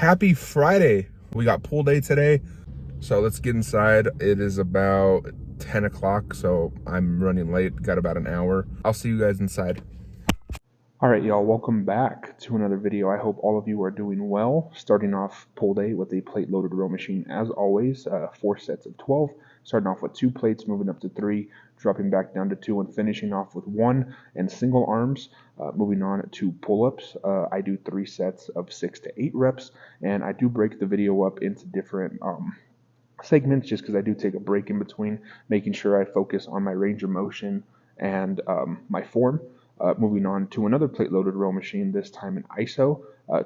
Happy Friday. We got pool day today, so let's get inside. It is about 10 o'clock, so I'm running late, got about an hour. I'll see you guys inside. Alright y'all, welcome back to another video. I hope all of you are doing well. Starting off pool day with a plate loaded row machine as always, 4 sets of 12. Starting off with 2 plates, moving up to 3, dropping back down to 2, and finishing off with 1 and single arms. Moving on to pull-ups, I do 3 sets of 6 to 8 reps, and I do break the video up into different segments just because I do take a break in between, making sure I focus on my range of motion and my form. Moving on to another plate loaded row machine, this time in ISO,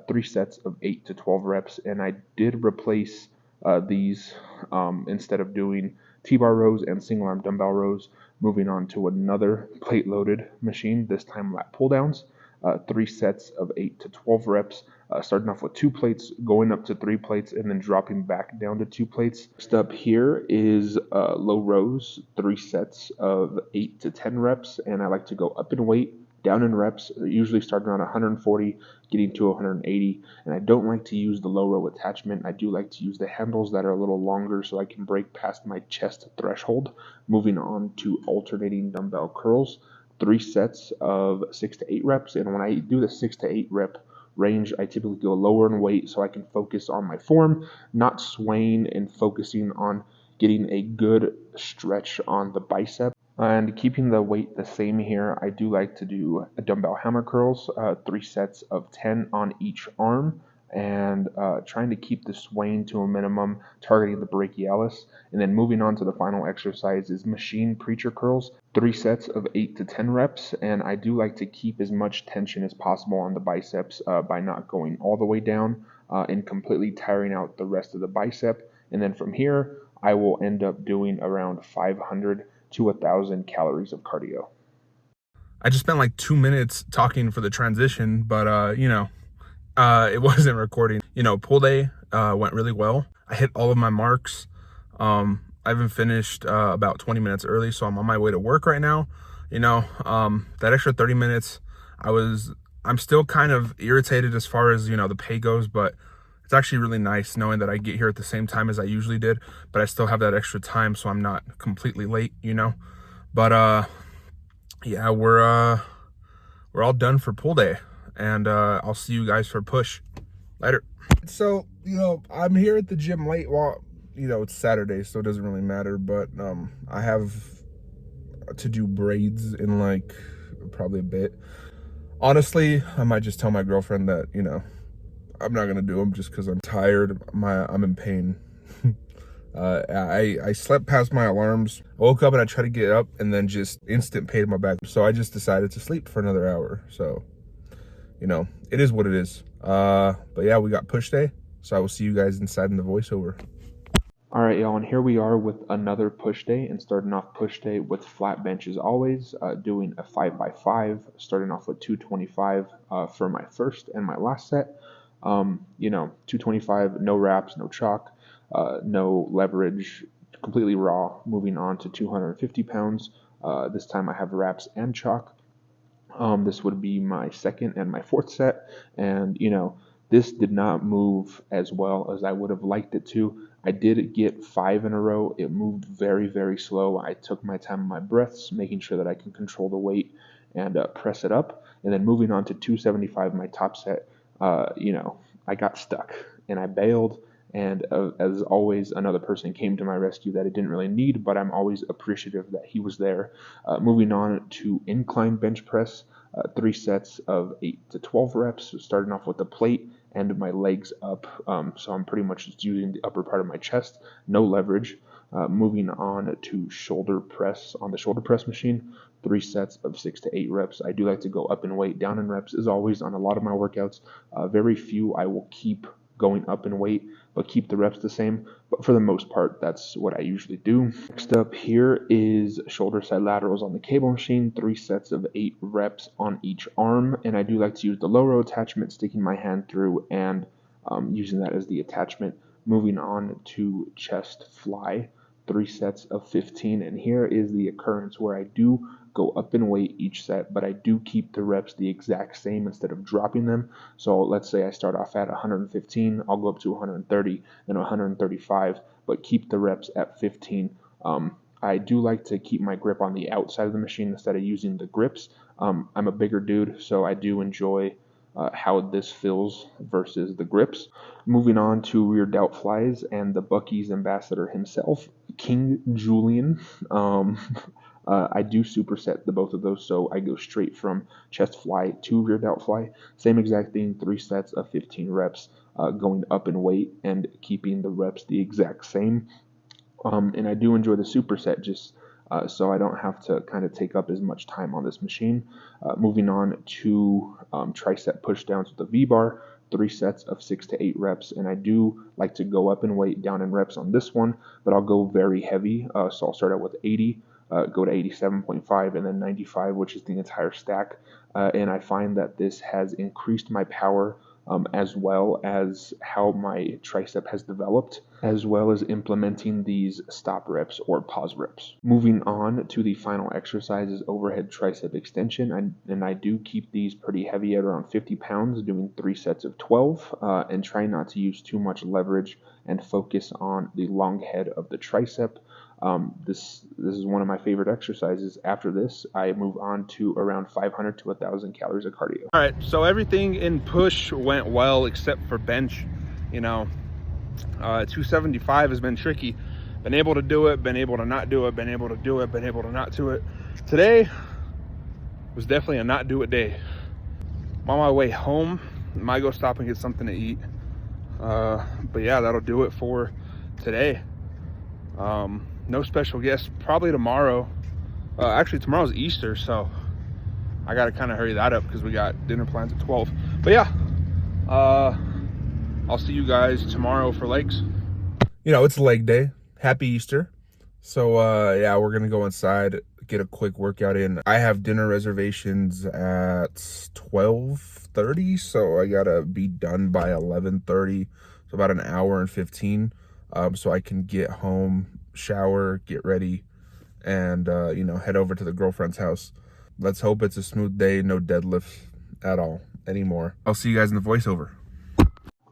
3 sets of 8 to 12 reps, and I did replace these instead of doing T-bar rows and single arm dumbbell rows. Moving on to another plate loaded machine, this time lat pull downs, 3 sets of 8 to 12 reps, starting off with 2 plates, going up to 3 plates, and then dropping back down to 2 plates. Next up here is low rows, 3 sets of 8 to 10 reps, and I like to go up in weight, down in reps, usually starting around 140, getting to 180, and I don't like to use the low row attachment. I do like to use the handles that are a little longer so I can break past my chest threshold. Moving on to alternating dumbbell curls, 3 sets of 6 to 8 reps, and when I do the 6 to 8 rep range, I typically go lower in weight so I can focus on my form, not swaying and focusing on getting a good stretch on the bicep. And keeping the weight the same here, I do like to do dumbbell hammer curls, 3 sets of 10 on each arm, and trying to keep the swaying to a minimum, targeting the brachialis. And then moving on to the final exercise is machine preacher curls, 3 sets of 8 to 10 reps, and I do like to keep as much tension as possible on the biceps by not going all the way down and completely tiring out the rest of the bicep. And then from here, I will end up doing around 500 to 1,000 calories of cardio. I just spent like 2 minutes talking for the transition, but it wasn't recording. Pool day went really well. I hit all of my marks. I even finished about 20 minutes early, so I'm on my way to work right now. That extra 30 minutes, I'm still kind of irritated as far as, the pay goes, but it's actually really nice knowing that I get here at the same time as I usually did, but I still have that extra time, so I'm not completely late. But yeah, we're all done for pool day, and I'll see you guys for push later. So I'm here at the gym late. Well, it's Saturday, so it doesn't really matter, but I have to do braids in like probably a bit. Honestly, I might just tell my girlfriend that I'm not gonna do them just because I'm tired. I'm in pain. I slept past my alarms. I woke up and I tried to get up, and then just instant pain in my back. So I just decided to sleep for another hour. So it is what it is. But yeah, we got push day. So I will see you guys inside in the voiceover. Alright, y'all, and here we are with another push day, and starting off push day with flat bench as always, doing a 5x5, starting off with 225 for my first and my last set. 225, no wraps, no chalk, no leverage, completely raw. Moving on to 250 pounds. This time I have wraps and chalk. This would be my second and my fourth set, and this did not move as well as I would have liked it to. I did get 5 in a row. It moved very, very slow. I took my time on my breaths, making sure that I can control the weight and press it up. And then moving on to 275, my top set, I got stuck and I bailed. And as always, another person came to my rescue that I didn't really need, but I'm always appreciative that he was there. Moving on to incline bench press, 3 sets of 8 to 12 reps, starting off with the plate and my legs up. So I'm pretty much just using the upper part of my chest, no leverage. Moving on to shoulder press on the shoulder press machine, 3 sets of 6 to 8 reps. I do like to go up in weight, down in reps, as always on a lot of my workouts. Very few I will keep going up in weight, but keep the reps the same. But for the most part, that's what I usually do. Next up here is shoulder side laterals on the cable machine, 3 sets of 8 reps on each arm. And I do like to use the low row attachment, sticking my hand through and using that as the attachment. Moving on to chest fly, 3 sets of 15. And here is the occurrence where I do go up in weight each set, but I do keep the reps the exact same instead of dropping them. So let's say I start off at 115, I'll go up to 130, then 135, but keep the reps at 15. I do like to keep my grip on the outside of the machine instead of using the grips. I'm a bigger dude, so I do enjoy how this feels versus the grips. Moving on to rear delt flies and the Buc-ee's ambassador himself, King Julian. I do superset the both of those, so I go straight from chest fly to rear delt fly. Same exact thing, 3 sets of 15 reps, going up in weight and keeping the reps the exact same. And I do enjoy the superset just so I don't have to kind of take up as much time on this machine. Moving on to tricep pushdowns with the V-bar, 3 sets of 6 to 8 reps, and I do like to go up in weight, down in reps on this one, but I'll go very heavy. So I'll start out with 80, go to 87.5, and then 95, which is the entire stack. And I find that this has increased my power as well as how my tricep has developed, as well as implementing these stop reps or pause reps. Moving on to the final exercise is overhead tricep extension, and I do keep these pretty heavy at around 50 pounds, doing 3 sets of 12, and try not to use too much leverage and focus on the long head of the tricep. This is one of my favorite exercises. After this, I move on to around 500 to 1,000 calories of cardio. All right, so everything in push went well except for bench. 275 has been tricky. Been able to do it, been able to not do it, been able to do it, been able to not do it. Today was definitely a not do it day. I'm on my way home. Might go stop and get something to eat. But yeah, that'll do it for today. No special guests. Probably tomorrow. Actually, tomorrow's Easter, so I got to kind of hurry that up because we got dinner plans at 12. But yeah, I'll see you guys tomorrow for legs. It's leg day. Happy Easter. So yeah, we're gonna go inside, get a quick workout in. I have dinner reservations at 12:30, so I gotta be done by 11:30, so about an hour and 15, so I can get home, shower, get ready, and head over to the girlfriend's house. Let's hope it's a smooth day, no deadlifts at all anymore. I'll see you guys in the voiceover.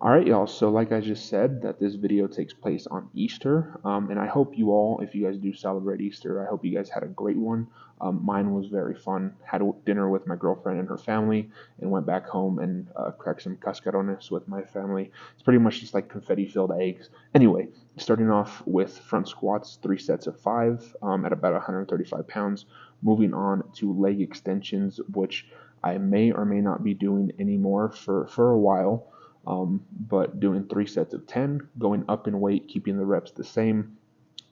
Alright, y'all, so like I just said, that this video takes place on Easter, and I hope you all, if you guys do celebrate Easter, I hope you guys had a great one. Mine was very fun. Had dinner with my girlfriend and her family, and went back home and cracked some cascarones with my family. It's pretty much just like confetti-filled eggs. Anyway, starting off with front squats, 3 sets of 5 at about 135 pounds. Moving on to leg extensions, which I may or may not be doing anymore for a while. But doing 3 sets of 10, going up in weight, keeping the reps the same,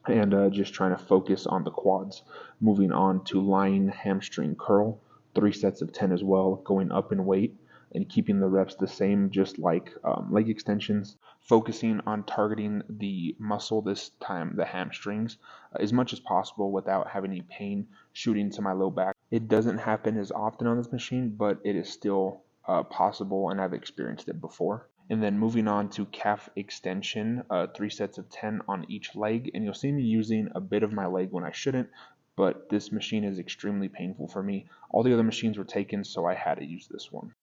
and just trying to focus on the quads. Moving on to lying hamstring curl, 3 sets of 10 as well, going up in weight and keeping the reps the same, just like leg extensions. Focusing on targeting the muscle, this time the hamstrings, as much as possible without having any pain shooting to my low back. It doesn't happen as often on this machine, but it is still possible, and I've experienced it before. And then moving on to calf extension, 3 sets of 10 on each leg, and you'll see me using a bit of my leg when I shouldn't, but this machine is extremely painful for me. All the other machines were taken, so I had to use this one.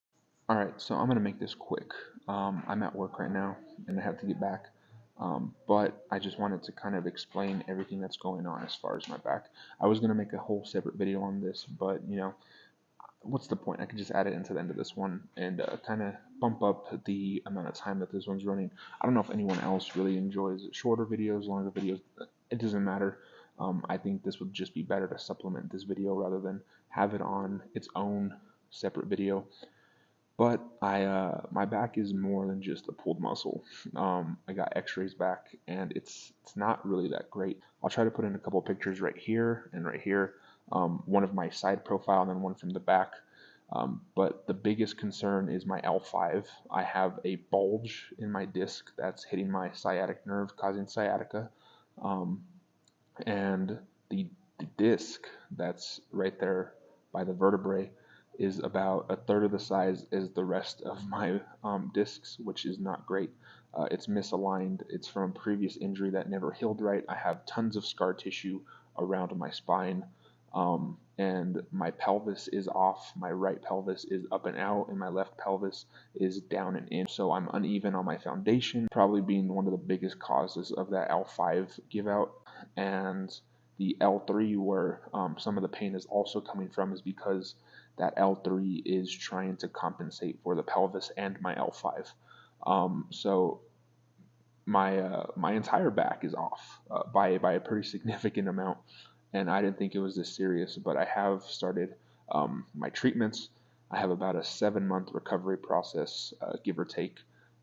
Alright, so I'm going to make this quick. I'm at work right now, and I have to get back. But I just wanted to kind of explain everything that's going on as far as my back. I was going to make a whole separate video on this, but what's the point? I could just add it into the end of this one and kind of bump up the amount of time that this one's running. I don't know if anyone else really enjoys shorter videos, longer videos. It doesn't matter. I think this would just be better to supplement this video rather than have it on its own separate video. But my back is more than just a pulled muscle. I got x-rays back, and it's not really that great. I'll try to put in a couple pictures right here and right here. One of my side profile and then one from the back. But the biggest concern is my L5. I have a bulge in my disc that's hitting my sciatic nerve, causing sciatica. And the disc that's right there by the vertebrae is about 1/3 of the size as the rest of my discs, which is not great. It's misaligned. It's from a previous injury that never healed right. I have tons of scar tissue around my spine. and my pelvis is off. My right pelvis is up and out, and my left pelvis is down and in. So I'm uneven on my foundation, probably being one of the biggest causes of that L5 give out. And the L3, where some of the pain is also coming from, is because that L3 is trying to compensate for the pelvis and my L5. So my entire back is off by a pretty significant amount, and I didn't think it was this serious, but I have started my treatments. I have about a 7-month recovery process, give or take.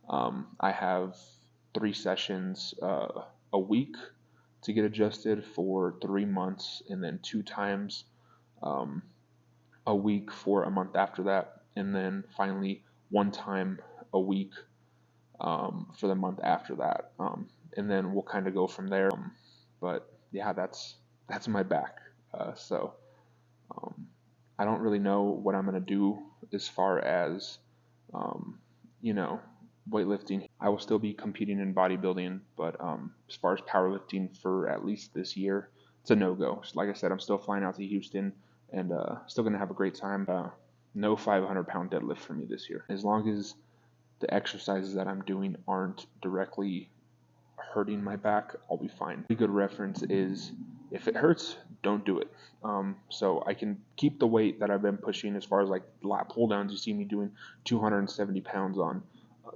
I have 3 sessions a week to get adjusted for 3 months, and then 2 times um, a week for a month after that, and then finally 1 time a week for the month after that, and then we'll kind of go from there. But yeah, that's my back. So I don't really know what I'm gonna do as far as you know weightlifting. I will still be competing in bodybuilding, but as far as powerlifting for at least this year, it's a no-go. Like I said, I'm still flying out to Houston and still gonna have a great time. No 500-pound deadlift for me this year. As long as the exercises that I'm doing aren't directly hurting my back, I'll be fine. A good reference is if it hurts, don't do it. So I can keep the weight that I've been pushing as far as like lat pull downs. You see me doing 270 pounds on,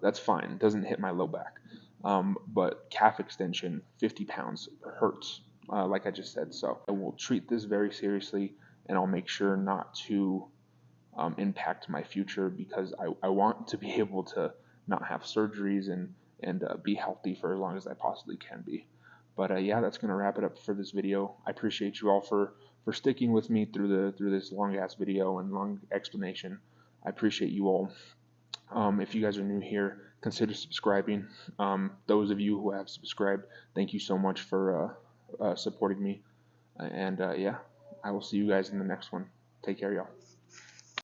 that's fine. It doesn't hit my low back. But calf extension, 50 pounds hurts, like I just said. So I will treat this very seriously, and I'll make sure not to impact my future, because I want to be able to not have surgeries and be healthy for as long as I possibly can be. But yeah, that's gonna wrap it up for this video. I appreciate you all for sticking with me through this long ass video and long explanation. I appreciate you all. If you guys are new here, consider subscribing. Those of you who have subscribed, thank you so much for supporting me. And yeah, I will see you guys in the next one. Take care, y'all.